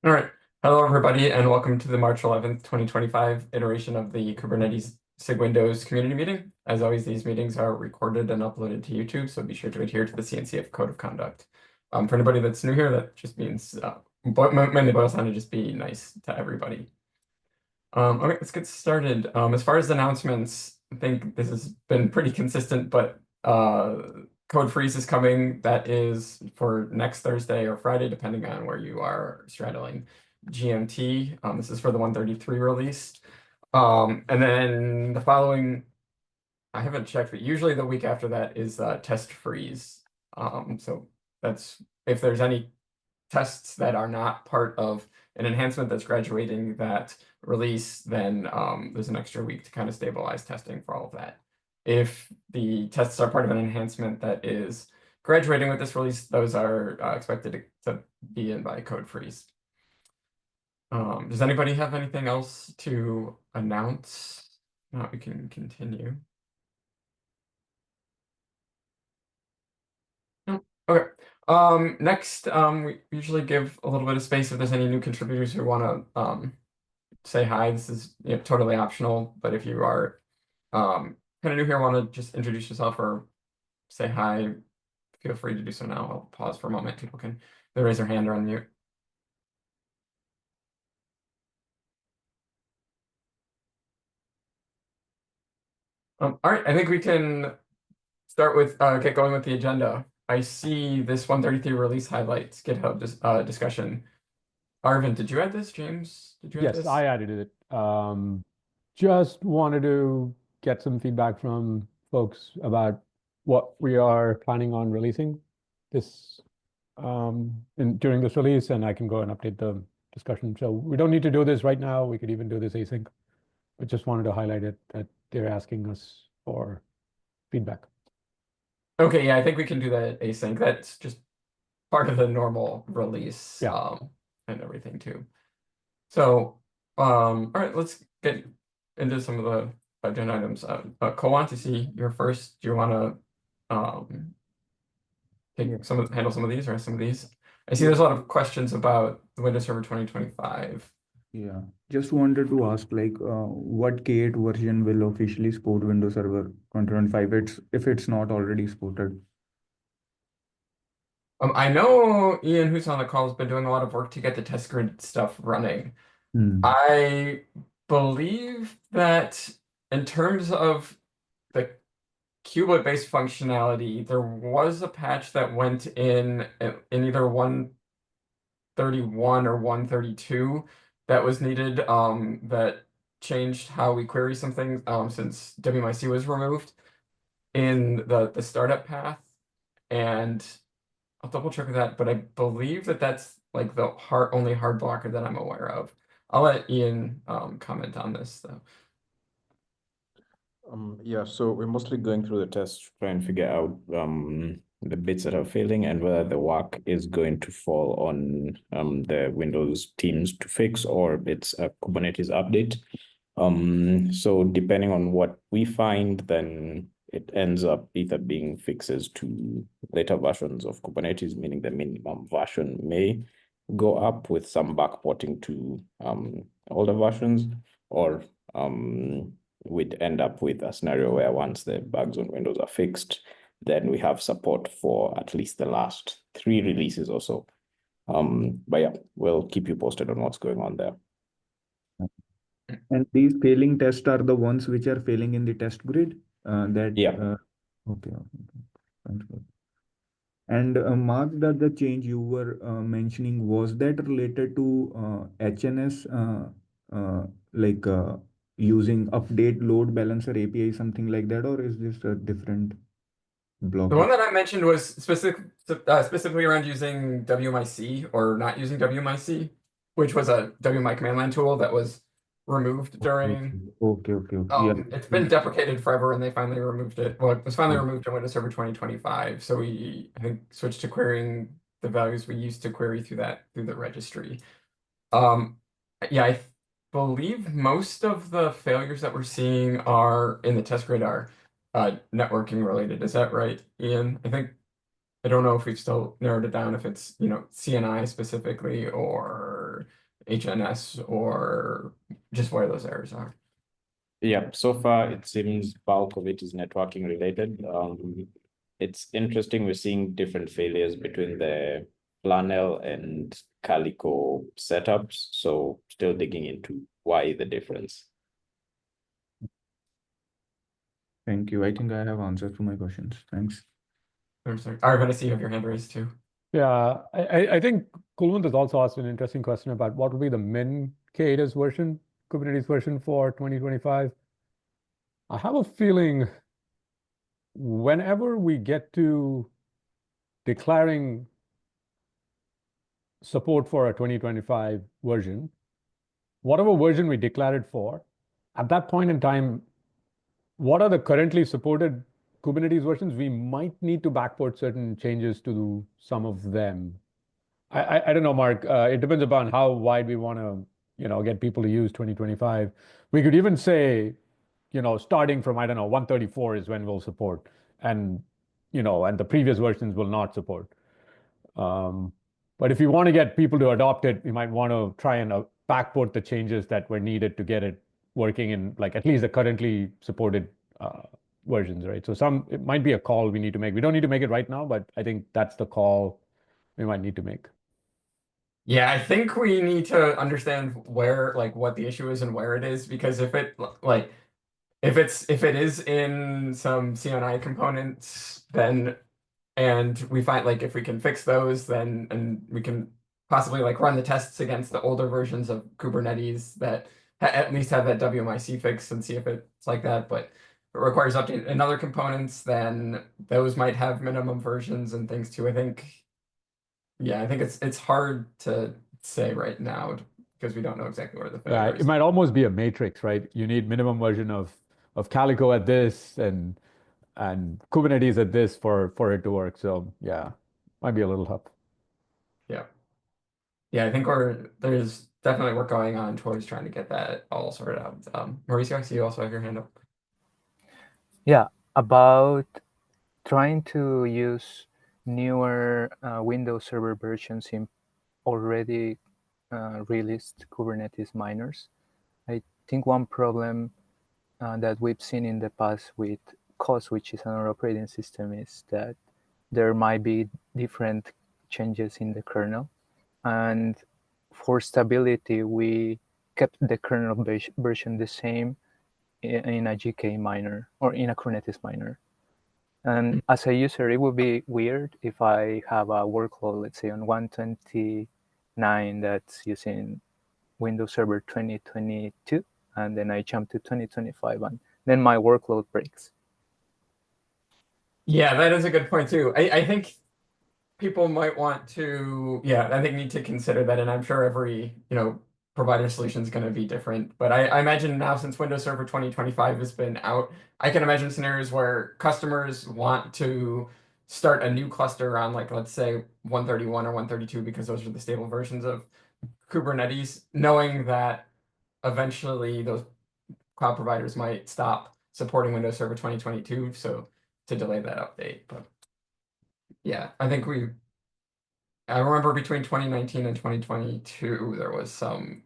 All right. Hello, everybody, and welcome to the March 11th, 2025 iteration of the Kubernetes SIG-Windows community meeting. As always, these meetings are recorded and uploaded to YouTube, so be sure to adhere to the CNCF Code of Conduct. For anybody that's new here, that just means mainly boils down to just be nice to everybody. Okay, let's get started. As far as announcements, I think this has been pretty consistent, but Code Freeze is coming. That is for next Thursday or Friday, depending on where you are straddling GMT. This is for the 133 release. And then the following, I haven't checked, but usually the week after that is Test Freeze. So that's if there's any tests that are not part of an enhancement that's graduating that release, then there's an extra week to kind of stabilize testing for all of that. If the tests are part of an enhancement that is graduating with this release, those are expected to be in by Code Freeze. Does anybody have anything else to announce? No, we can continue. No. Okay. Next, we usually give a little bit of space if there's any new contributors who want to say hi. This is totally optional, but if you are kind of new here, want to just introduce yourself or say hi, feel free to do so now. I'll pause for a moment. People can raise their hand or unmute. All right, I think we can start with get going with the agenda. I see this 133 release highlights GitHub discussion. Arvind, did you add this? James, did you add Yes, this? I added it. Just wanted to get some feedback from folks about what we are planning on releasing this during this release, and I can go and update the discussion. So we don't need to do this right now. We could even do this async, but just wanted to highlight it that they're asking us for feedback. Okay, yeah, I think we can do that async. That's just part of the normal release and everything too. So, all right, let's get into some of the agenda items. Koan, to see you're first. Do you want to handle some of these or some of these? I see there's a lot of questions about the Windows Server 2025. Yeah, just wanted to ask what K8 version will officially support Windows Server 2025 if it's not already supported? I know Ian, who's on the call, has been doing a lot of work to get the test grid stuff running. I believe that in terms of the kubelet-based functionality, there was a patch that went in either 131 or 132 that was needed that changed how we query some things since WMIC was removed in the startup path. And I'll double check with that, but I believe that that's like the only hard blocker that I'm aware of. I'll let Ian comment on this though. Yeah, so we're mostly going through the test to try and figure out the bits that are failing and whether the work is going to fall on the Windows teams to fix or it's a Kubernetes update. So depending on what we find, then it ends up either being fixes to later versions of Kubernetes, meaning the minimum version may go up with some backporting to older versions, or we'd end up with a scenario where once the bugs on Windows are fixed, then we have support for at least the last 3 releases or so. But yeah, we'll keep you posted on what's going on there. And these failing tests are the ones which are failing in the test grid? Yeah. Okay. Sounds good. And Mark, that the change you were mentioning, was that related to HNS, using update load balancer API, something like that, or is this a different block? The one that I mentioned was specifically around using WMIC or not using WMIC, which was a WMI command line tool that was removed during. Okay. It's been deprecated forever, and they finally removed it. Well, it was finally removed in Windows Server 2025. So we, I think, switched to querying the values we used to query through the registry. Yeah, I believe most of the failures that we're seeing are in the test grid are networking related. Is that right, Ian? I don't know if we've still narrowed it down if it's CNI specifically or HNS or just where those errors are. Yeah, so far it seems bulk of it is networking related. It's interesting, we're seeing different failures between the Flannel and Calico setups. So still digging into why the difference. Thank you. I think I have answers to my questions. Thanks. Arvind, I see you have your hand raised too. Yeah, I think Kulwant has also asked an interesting question about what will be the min K8s version, Kubernetes version for 2025. I have a feeling whenever we get to declaring support for a 2025 version, whatever version we declare it for, at that point in time, what are the currently supported Kubernetes versions? We might need to backport certain changes to some of them. I don't know, Mark. It depends upon how wide we want to, get people to use 2025. We could even say, starting from, I don't know, 134 is when we'll support, and and the previous versions will not support. But if you want to get people to adopt it, you might want to try and backport the changes that were needed to get it working in like at least the currently supported versions, right? So it might be a call we need to make. We don't need to make it right now, but I think that's the call we might need to make. Yeah, I think we need to understand where, like, what the issue is and where it is, because if it is in some CNI components, then and we find like if we can fix those, then and we can possibly like run the tests against the older versions of Kubernetes that at least have that WMIC fix and see if it's like that. But if it requires update in other components, then those might have minimum versions and things too. I think it's hard to say right now because we don't know exactly where the failure It is. might almost be a matrix, right? You need minimum version of Calico at this and Kubernetes at this for it to work. So yeah, might be a little tough. Yeah. Yeah, I think there's definitely work going on towards trying to get that all sorted out. Mauricio, I see you also have your hand up. Yeah, about trying to use newer Windows Server versions in already released Kubernetes miners. I think one problem that we've seen in the past with COS, which is another operating system, is that there might be different changes in the kernel. And for stability, we kept the kernel version the same in a GK miner or in a Kubernetes miner. And as a user, it would be weird if I have a workload, let's say on 129 that's using Windows Server 2022, and then I jump to 2025, and then my workload breaks. Yeah, that is a good point too. I think people might want to, need to consider that, and I'm sure every, provider solution is going to be different. But I imagine now, since Windows Server 2025 has been out, I can imagine scenarios where customers want to start a new cluster on, like, let's say 131 or 132, because those are the stable versions of Kubernetes, knowing that eventually those cloud providers might stop supporting Windows Server 2022, so to delay that update. But yeah, I think I remember between 2019 and 2022, there were some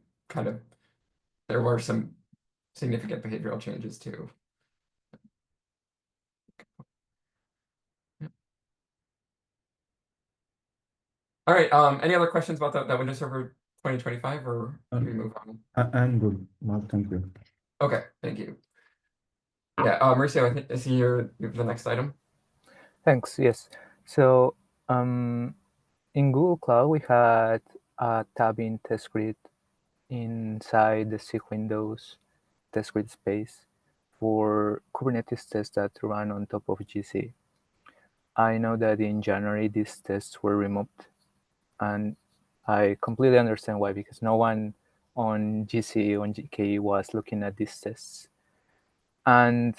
significant behavioral changes too. All right. Any other questions about that Windows Server 2025, or can we move on? I'm good, Mark. Thank you. Okay, thank you. Yeah, Mauricio, I see you have the next item. Thanks. Yes. So in Google Cloud, we had a tabbing test grid inside the SIG-Windows test grid space for Kubernetes tests that run on top of GC. I know that in January, these tests were removed, and I completely understand why, because no one on GC, on GKE was looking at these tests. And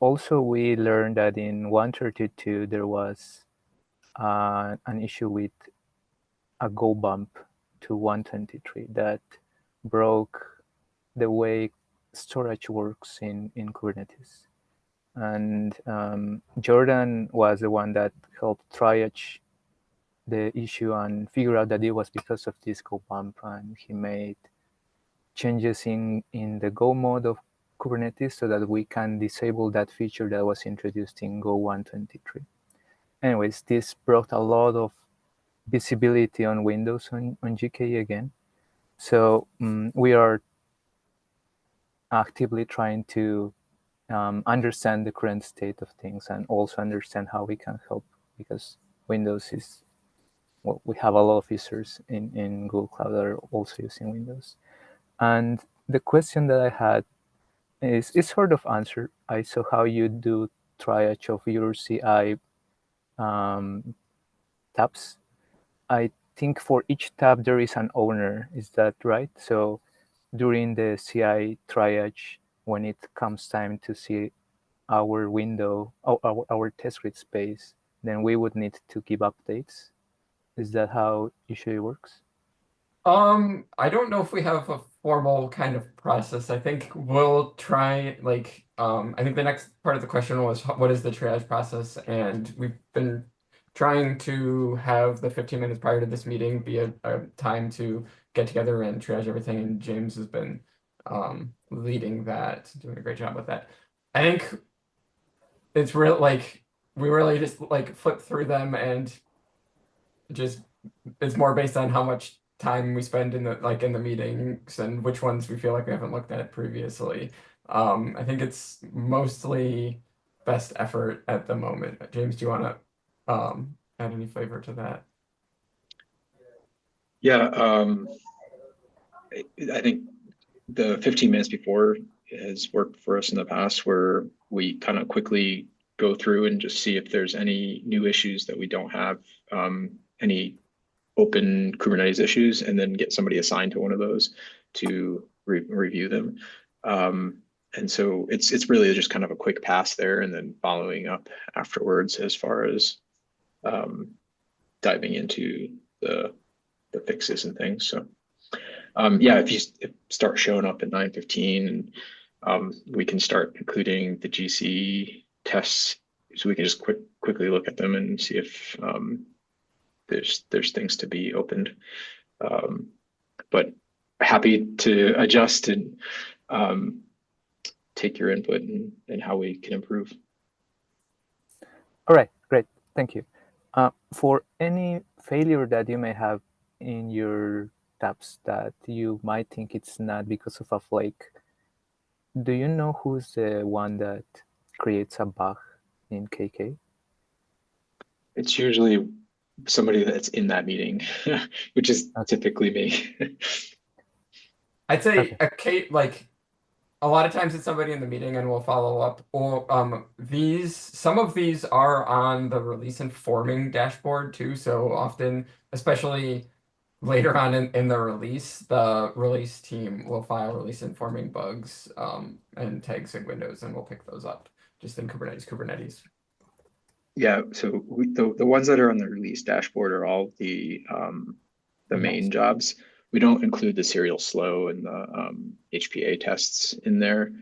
also, we learned that in 132, there was an issue with a go bump to 123 that broke the way storage works in Kubernetes. And Jordan was the one that helped triage the issue and figure out that it was because of this Go bump, and he made changes in the Go mode of Kubernetes so that we can disable that feature that was introduced in Go 123. Anyways, this brought a lot of visibility on Windows on GKE again. So we are actively trying to understand the current state of things and also understand how we can help, because Windows is, well, we have a lot of users in Google Cloud that are also using Windows. And the question that I had is sort of answered. I saw how you do triage of your CI tabs. I think for each tab there is an owner. Is that right? So during the CI triage, when it comes time to see our window, our test grid space, then we would need to give updates. Is that how usually works? I don't know if we have a formal kind of process. I think we'll try, like, I think the next part of the question was what is the triage process? And we've been trying to have the 15 minutes prior to this meeting be a time to get together and triage everything. And James has been leading that, doing a great job with that. I think it's real, like, we really just like flip through them, and just it's more based on how much time we spend in the meetings and which ones we feel like we haven't looked at previously. I think it's mostly best effort at the moment. James, do you want to add any flavor to that? Yeah, I think the 15 minutes before has worked for us in the past, where we kind of quickly go through and just see if there's any new issues that we don't have, any open Kubernetes issues, and then get somebody assigned to one of those to review them. And so it's really just kind of a quick pass there, and then following up afterwards as far as diving into the fixes and things. So yeah, if you start showing up at 9:15, and we can start including the GC tests, so we can just quickly look at them and see if there's things to be opened. But happy to adjust and take your input and how we can improve. All right, great, thank you. For any failure that you may have in your tabs that you might think it's not because of a flake, do you know who's the one that creates a bug in KK? It's usually somebody that's in that meeting, which is typically me. I'd say like a lot of times it's somebody in the meeting, and we'll follow up. Or some of these are on the release informing dashboard too. So often, especially later on in the release team will file release informing bugs and tag SIG-Windows, and we'll pick those up just in Kubernetes. Yeah, so the ones that are on the release dashboard are all the main jobs. We don't include the serial slow and the HPA tests in there.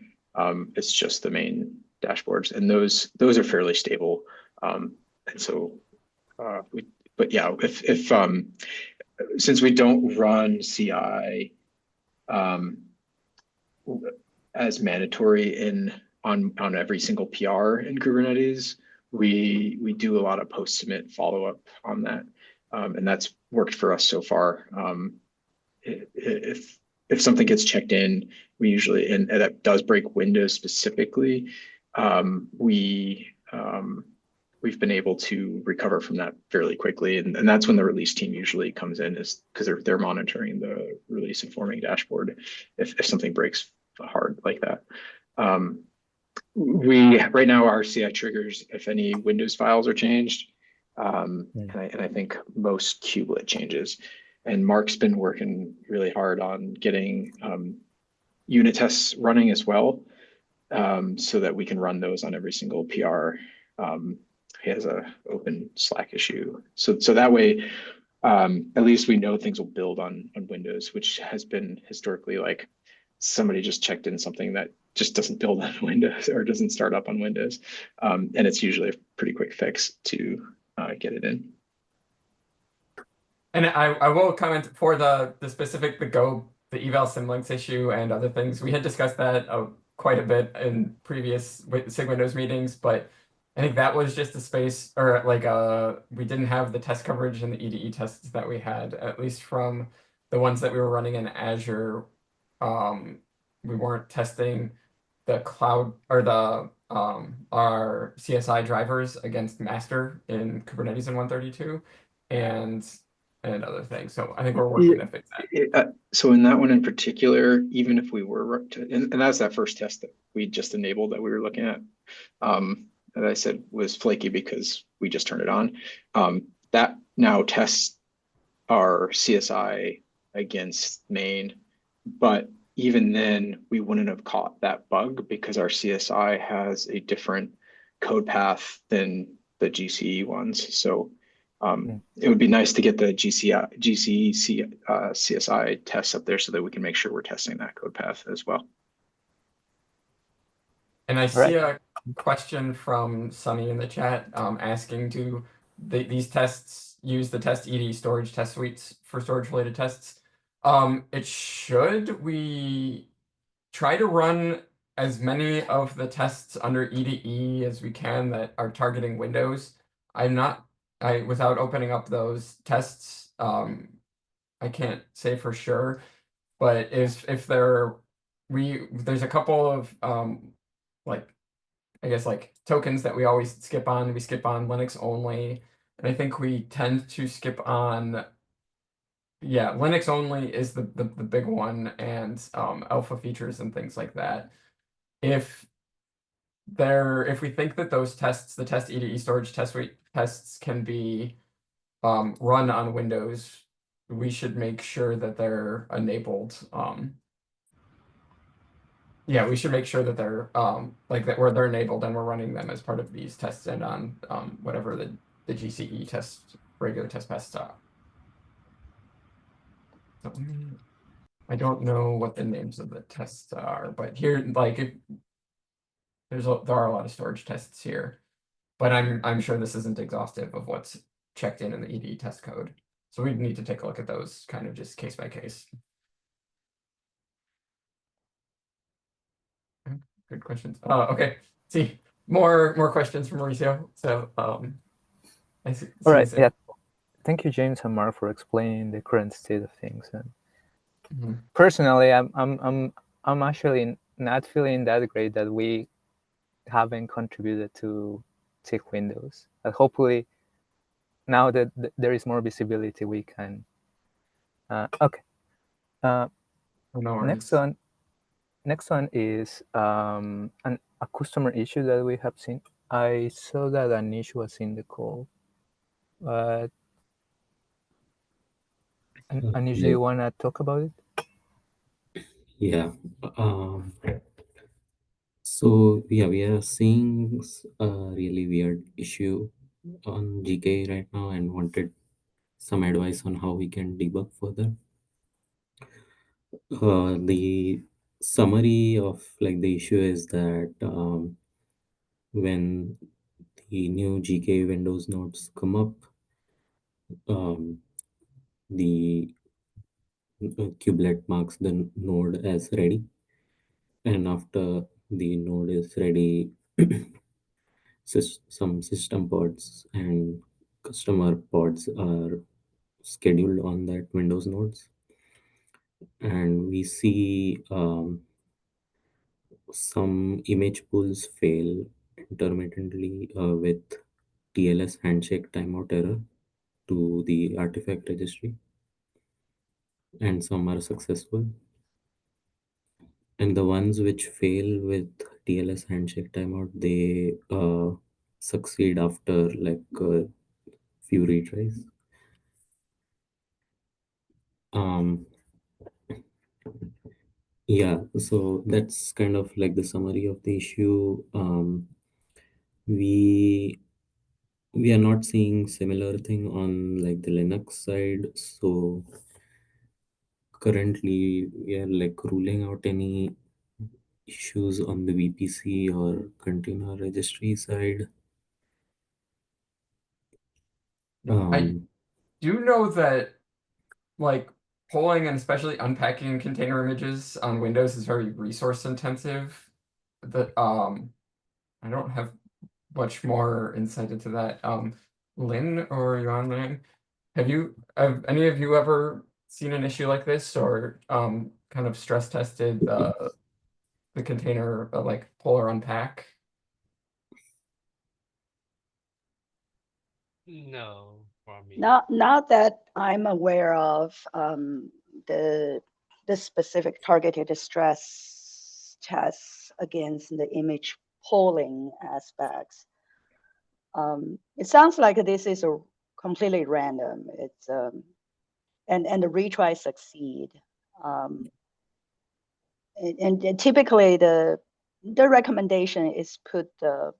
It's just the main dashboards, and those are fairly stable. And so but yeah, if since we don't run CI as mandatory on every single PR in Kubernetes, we do a lot of post-submit follow-up on that, and that's worked for us so far. If something gets checked in, we usually, and that does break Windows specifically, we've been able to recover from that fairly quickly, and that's when the release team usually comes in, is because they're monitoring the release informing dashboard if something breaks hard like that. Right now our CI triggers if any Windows files are changed, and I think most kubelet changes. And Mark's been working really hard on getting unit tests running as well, so that we can run those on every single PR. He has a open Slack issue, so that way at least we know things will build on Windows, which has been historically like somebody just checked in something that just doesn't build on Windows or doesn't start up on Windows, and it's usually a pretty quick fix to get it in. And I will comment for the specific the eval symlinks issue and other things. We had discussed that quite a bit in previous SIG Windows meetings, but I think that was just a space or like we didn't have the test coverage and the EDE tests that we had, at least from the ones that we were running in Azure. We weren't testing the cloud or the our CSI drivers against master in Kubernetes in 132 and other things. So I think we're working to fix that. So in that one in particular, even if we were to, and that's that first test that we just enabled that we were looking at, that I said was flaky because we just turned it on. That now tests our CSI against main, but even then we wouldn't have caught that bug because our CSI has a different code path than the GCE ones. So it would be nice to get the CSI tests up there so that we can make sure we're testing that code path as well. And I see a question from Sunny in the chat asking, do these tests use the test ED storage test suites for storage related tests? It should. We try to run as many of the tests under EDE as we can that are targeting Windows. Without opening up those tests, I can't say for sure, but if there's a couple of like I guess like tokens that we always skip on. We skip on Linux only, and I think we tend to skip on Linux only is the big one, and alpha features and things like that. If we think that those tests, the test EDE storage test suite tests can be run on Windows, we should make sure that they're enabled. We should make sure that they're like that where they're enabled and we're running them as part of these tests and on whatever the GCE test regular test paths are. So, I don't know what the names of the tests are, but here like there are a lot of storage tests here, but I'm sure this isn't exhaustive of what's checked in the EDE test code. So we need to take a look at those kind of just case by case. Good questions. Okay. See more questions from Mauricio. So I see. All right. Yeah. Thank you, James and Mark, for explaining the current state of things. And personally, I'm actually not feeling that great that we haven't contributed to SIG Windows. But hopefully, now that there is more visibility, we can. Okay. Next one is a customer issue that we have seen. I saw that Anish was in the call, but Anish, do you want to talk about it? Yeah. So yeah, we are seeing a really weird issue on GK right now and wanted some advice on how we can debug further. The summary of like the issue is that when the new GK Windows nodes come up, the kubelet marks the node as ready, and after the node is ready, some system pods and customer pods are scheduled on that Windows nodes, and we see some image pools fail intermittently with TLS handshake timeout error to the artifact registry, and some are successful. And the ones which fail with TLS handshake timeout, they succeed after like a few retries. Yeah, so that's kind of like the summary of the issue. We are not seeing similar thing on like the Linux side. So currently we are like ruling out any issues on the VPC or container registry side. I do know that like pulling and especially unpacking container images on Windows is very resource intensive. I don't have much more insight into that. Lynn or Yuan Lin, have any of you ever seen an issue like this or kind of stress tested the container like pull or unpack? No, for me. Not that I'm aware of. The specific targeted stress tests against the image polling aspects. It sounds like this is a completely random. It's and the retries succeed. And typically the recommendation is put the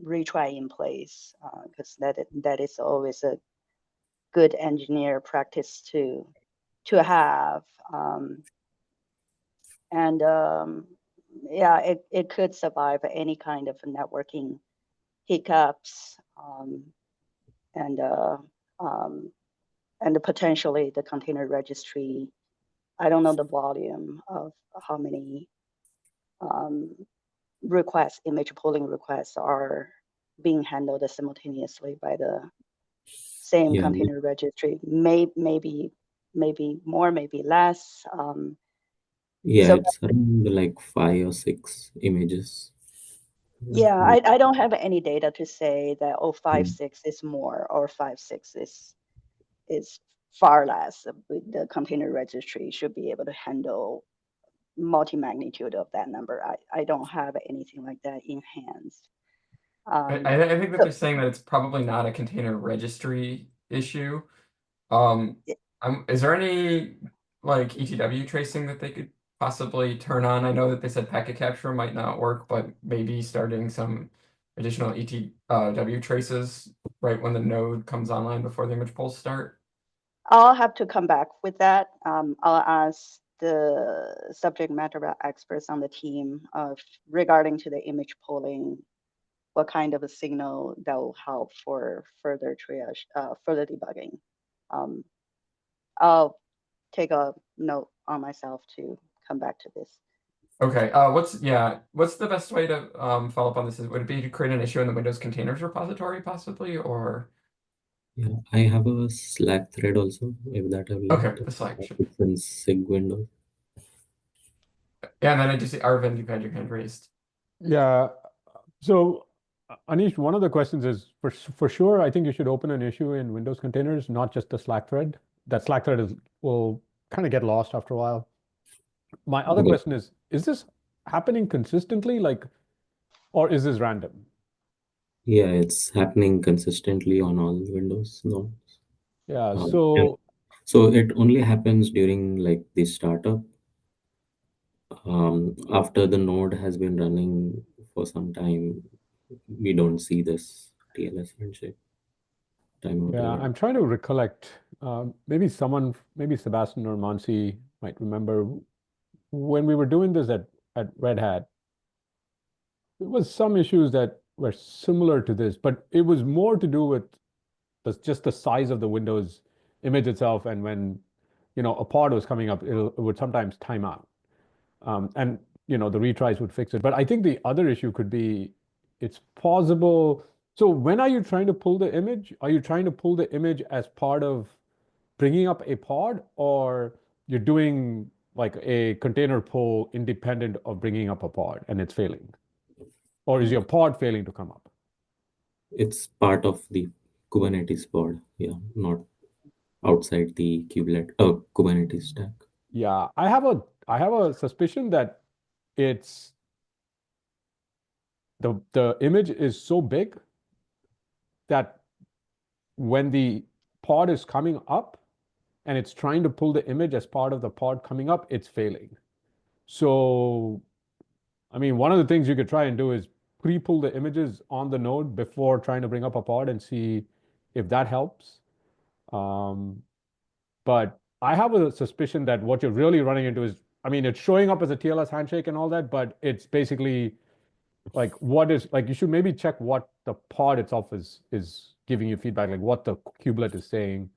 retry in place because that is always a good engineer practice to have. Yeah, it could survive any kind of networking hiccups and potentially the container registry. I don't know the volume of how many requests, image polling requests are being handled simultaneously by the same Yeah, container registry. Maybe more, maybe less. yeah, So it's around like 5 or 6 images. yeah, Mm, I don't have any data to say that 5.6 mm. is more or 5.6 is far less. The container registry should be able to handle multi-magnitude of that number. I don't have anything like that in hands. I think that So they're saying that it's probably not a container registry issue. Is there any like ETW tracing that they could possibly turn on? I know that they said packet capture might not work, but maybe starting some additional ETW traces right when the node comes online before the image polls start. I'll have to come back with that. I'll ask the subject matter experts on the team regarding to the image polling, what kind of a signal that will help for further triage, further debugging. I'll take a note on myself to come back to this. Okay, what's the best way to follow up on this? Would it be to create an issue in the Windows containers repository possibly, or? Yeah, I have a Slack thread also, if that have Okay, linked. the Slack should. It's in SIG-Windows. Yeah, and then I do see Arvind, you've had your hand raised. Yeah. So Anish, one of the questions is for sure, I think you should open an issue in Windows containers, not just the Slack thread. That Slack thread will kind of get lost after a while. My other Okay. question is this happening consistently, or is this random? Yeah, it's happening consistently on all Windows nodes. Yeah, And so so it only happens during like the startup. After the node has been running for some time, we don't see this TLS handshake timeout yeah, error. I'm trying to recollect. Maybe Sebastian or Mansi might remember when we were doing this at Red Hat. There was some issues that were similar to this, but it was more to do with just the size of the Windows image itself, and when a pod was coming up, it would sometimes time out, and the retries would fix it. But I think the other issue could be it's possible. So when are you trying to pull the image? Are you trying to pull the image as part of bringing up a pod, or you're doing like a container pull independent of bringing up a pod and it's failing? Or is your pod failing to come up? It's part of the Kubernetes pod, yeah, not outside the Kubernetes stack. Yeah, I have a suspicion that it's the image is so big that when the pod is coming up and it's trying to pull the image as part of the pod coming up, it's failing. So, I mean, one of the things you could try and do is pre-pull the images on the node before trying to bring up a pod and see if that helps. But I have a suspicion that what you're really running into is, I mean, it's showing up as a TLS handshake and all that, but it's basically like you should maybe check what the pod itself is giving you feedback, like what the kubelet is saying.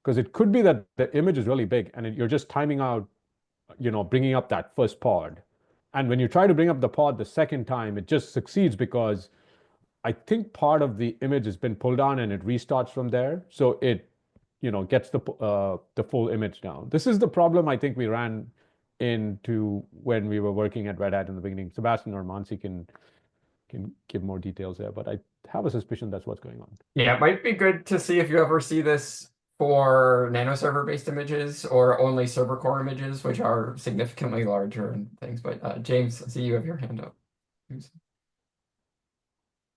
because it could be that the image is really big and you're just timing out, bringing up that first pod. And when you try to bring up the pod the second time, it just succeeds because I think part of the image has been pulled down and it restarts from there. So it, gets the full image down. This is the problem I think we ran into when we were working at Red Hat in the beginning. Sebastian or Mansi can give more details there, but I have a suspicion that's what's going on. Yeah, it might be good to see if you ever see this for nano server based images or only server core images, which are significantly larger and things. But James, I see you have your hand up.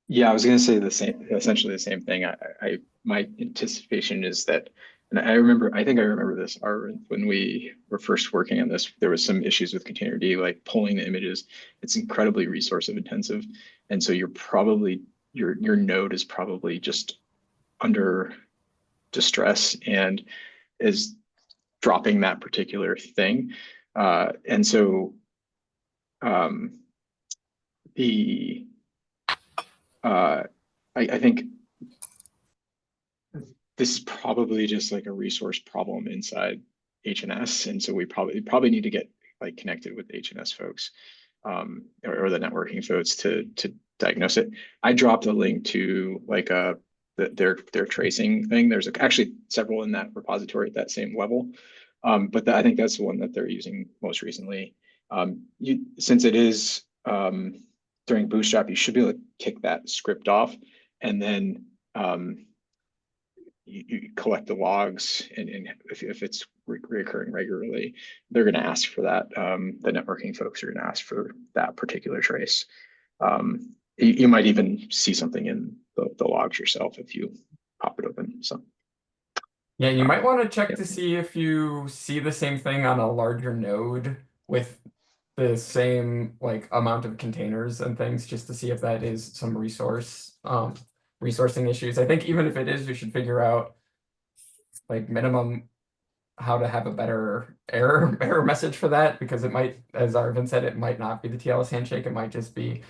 Yeah, I was going to say essentially the same thing. My anticipation is that, and I think I remember this, when we were first working on this, there was some issues with Containerd, like pulling the images. It's incredibly resource intensive. And so you're probably, your node is probably just under distress and is dropping that particular thing. And so I think this is probably just like a resource problem inside HNS, and so we probably need to get like connected with the HNS folks or the networking folks to diagnose it. I dropped a link to like their tracing thing. There's actually several in that repository at that same level, but I think that's the one that they're using most recently. Since it is during Bootstrap, you should be able to kick that script off, and then you collect the logs, and if it's reoccurring regularly, they're going to ask for that. The networking folks are going to ask for that particular trace. You might even see something in the logs yourself if you pop it open. So yeah, you might want to check to see if you see the same thing on a larger node with the same like amount of containers and things, just to see if that is some resourcing issues. I think even if it is, we should figure out like minimum how to have a better error message for that, because it might, as Arvind said, it might not be the TLS handshake. It might just be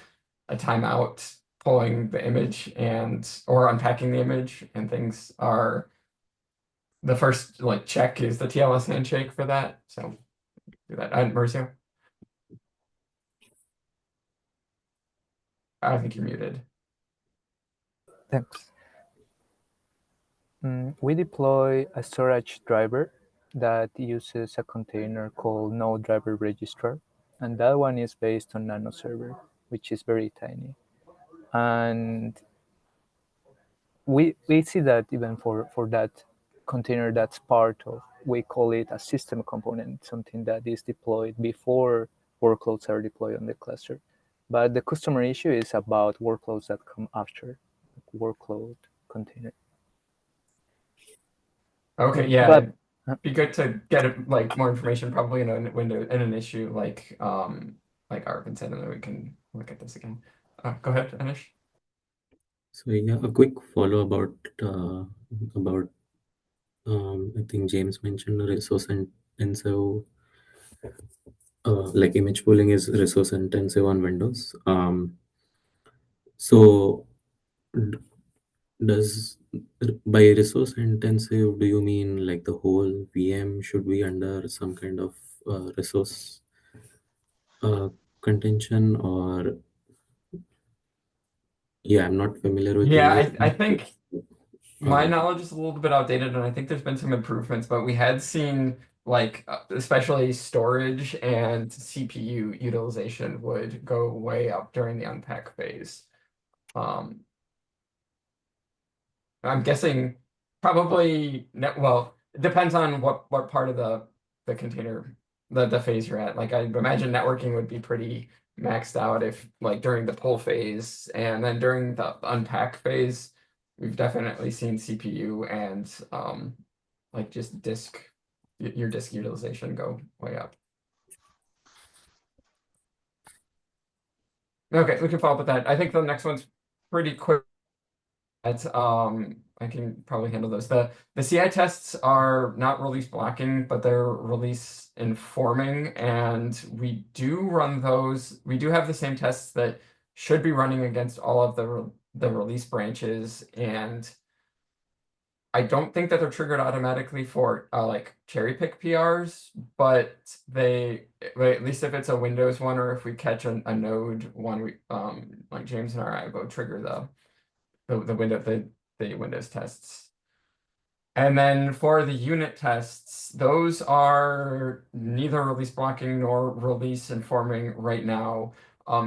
a timeout pulling the image or unpacking the image, and things are the first like check is the TLS handshake for that. So do that. And Mauricio, I think you're muted. Thanks. We deploy a storage driver that uses a container called node driver registrar, and that one is based on nano server, which is very tiny. And we see that even for that container that's part of, we call it a system component, something that is deployed before workloads are deployed on the cluster. But the customer issue is about workloads that come after, like workload container. Okay, yeah, But it'd be good to get like more information, probably in a window in an issue like Arvind said, and then we can look at this again. Go ahead, Anish. So yeah, a quick follow about I think James mentioned resource intensive, like image pooling is resource intensive on Windows. So does by resource intensive, do you mean like the whole VM should be under some kind of resource contention, or yeah, I'm not familiar with Yeah, I Windows. think my knowledge is a little bit outdated, and I think there's been some improvements, but we had seen like especially storage and CPU utilization would go way up during the unpack phase. I'm guessing probably well, it depends on what part of the container the phase you're at. Like I imagine networking would be pretty maxed out if like during the pull phase, and then during the unpack phase, we've definitely seen CPU and like just your disk utilization go way up. Okay, we can follow up with that. I think the next one's pretty quick. I can probably handle those. The CI tests are not release blocking, but they're release informing, and we do run those. We do have the same tests that should be running against all of the release branches, and I don't think that they're triggered automatically for like cherry pick PRs, but at least if it's a Windows one or if we catch a node one, we like James and I will trigger the Windows tests. And then for the unit tests, those are neither release blocking nor release informing right now.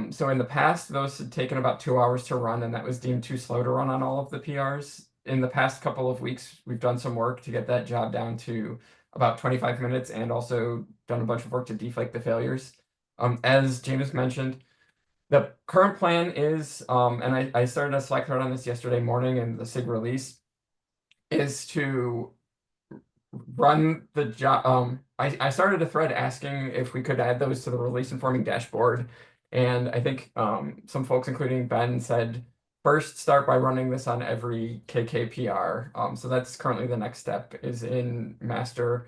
So in the past, those had taken about 2 hours to run, and that was deemed too slow to run on all of the PRs. In the past couple of weeks, we've done some work to get that job down to about 25 minutes and also done a bunch of work to deflate the failures. As James mentioned, the current plan is, and I started a Slack thread on this yesterday morning in the SIG release, is to run the job. I started a thread asking if we could add those to the release informing dashboard. And I think some folks, including Ben, said first start by running this on every KKPR. So that's currently the next step is in master.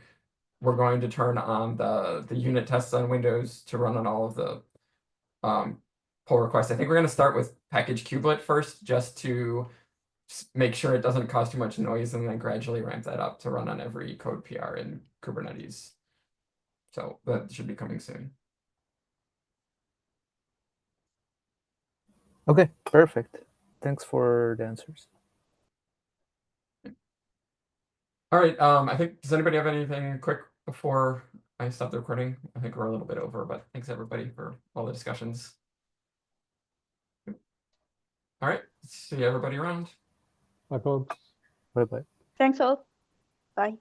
We're going to turn on the unit tests on Windows to run on all of the pull requests. I think we're going to start with package kubelet first, just to make sure it doesn't cause too much noise, and then gradually ramp that up to run on every code PR in Kubernetes. So that should be coming soon. Okay, perfect. Thanks for the answers. All right. I think, does anybody have anything quick before I stop the recording? I think we're a little bit over, but thanks everybody for all the discussions. All right. See everybody around. Bye, folks. Bye-bye. Thanks all. Bye.